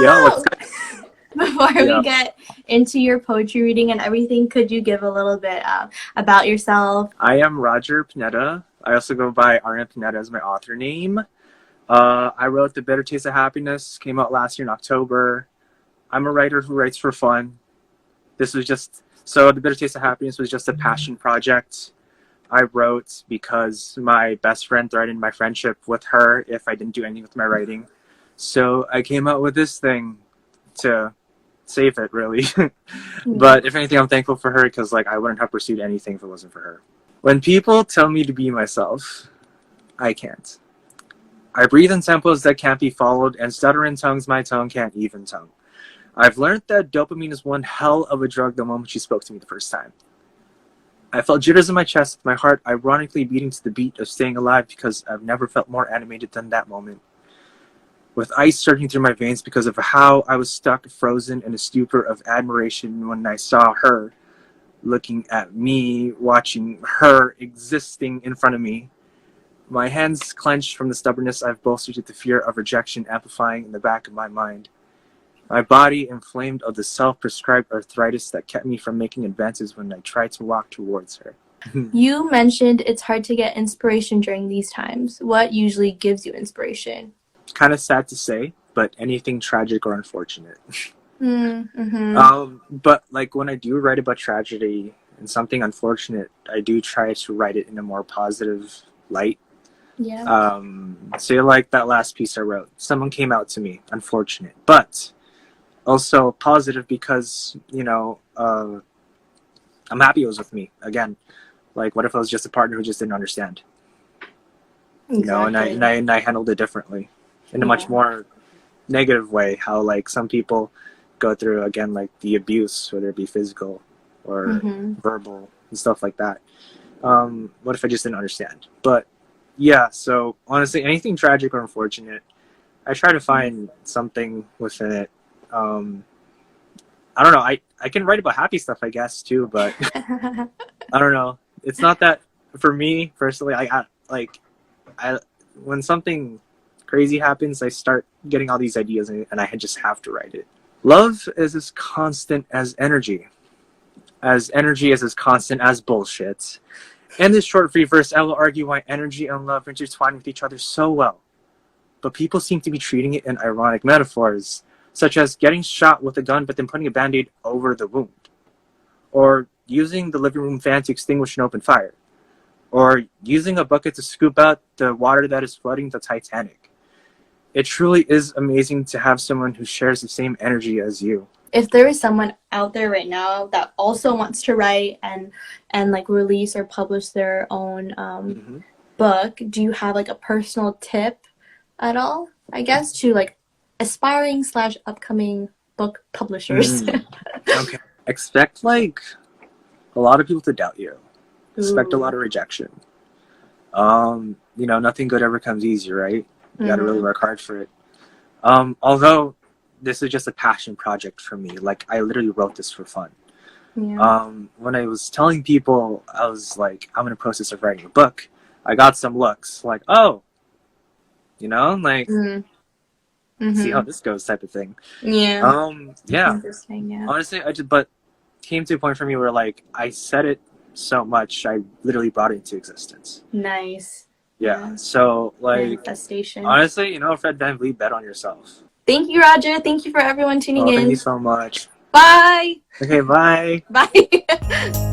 Yeah, what's Before yeah. we get into your poetry reading and everything, could you give a little bit about yourself? I am Roger Pineda. I also go by Arya Pineda as my author name. I wrote The Bitter Taste of Happiness, came out last year in October. I'm a writer who writes for fun. This was just, so The Bitter Taste of Happiness was just a passion project. I wrote because my best friend threatened my friendship with her if I didn't do anything with my writing. So I came out with this thing to save it, really. Yeah. But if anything, I'm thankful for her because like I wouldn't have pursued anything if it wasn't for her. When people tell me to be myself, I can't. I breathe in tempos that can't be followed and stutter in tongues my tongue can't even tongue. I've learned that dopamine is one hell of a drug the moment she spoke to me the first time. I felt jitters in my chest, my heart ironically beating to the beat of staying alive because I've never felt more animated than that moment. With ice surging through my veins because of how I was stuck frozen in a stupor of admiration when I saw her looking at me, watching her existing in front of me. My hands clenched from the stubbornness I've bolstered with the fear of rejection amplifying in the back of my mind. My body inflamed of the self-prescribed arthritis that kept me from making advances when I tried to walk towards her. You mentioned it's hard to get inspiration during these times. What usually gives you inspiration? Kind of sad to say, but anything tragic or unfortunate. Mm-hmm. But like when I do write about tragedy and something unfortunate, I do try to write it in a more positive light. Yeah. So like that last piece I wrote, someone came out to me, unfortunate, but also positive because I'm happy it was with me again. Like, what if I was just a partner who just didn't understand? Exactly. And I handled it differently, in a much Yeah. more negative way. How like some people go through again like the abuse, whether it be physical or Mm-hmm. verbal and stuff like that. What if I just didn't understand? But yeah, so honestly, anything tragic or unfortunate, I try to find something within it. Um, I don't know. I can write about happy stuff, I guess, too, but I don't know. It's not that for me personally. I when something crazy happens, I start getting all these ideas, and I just have to write it. Love is as constant as energy. As energy is as constant as bullshit. In this short free verse, I will argue why energy and love intertwine with each other so well. But people seem to be treating it in ironic metaphors, such as getting shot with a gun but then putting a band-aid over the wound, or using the living room fan to extinguish an open fire, or using a bucket to scoop out the water that is flooding the Titanic. It truly is amazing to have someone who shares the same energy as you. If there is someone out there right now that also wants to write and like release or publish their own Mm-hmm. book, do you have like a personal tip at all, I guess, to like aspiring slash upcoming book publishers? Okay. Expect like a lot of people to doubt you. Expect a lot Ooh. of rejection. Nothing good ever comes easy, right? You got to really Mm-hmm. work hard for it. Although this is just a passion project for me. Like I literally wrote this for fun. Yeah. When I was telling people, I was like, I'm in the process of writing a book. I got some looks like, oh, like see how Mm-hmm. this goes type of thing. Yeah. Yeah. Interesting. Yeah. Honestly, but came to a point for me where like I said it so much, I literally brought it into existence. Nice. Yeah. Yeah. So like, Manifestation. honestly, Fred Van Vliet, bet on yourself. Thank you, Roger. Thank you for everyone tuning Oh, thank you in. so much. Bye. Okay, bye. Bye.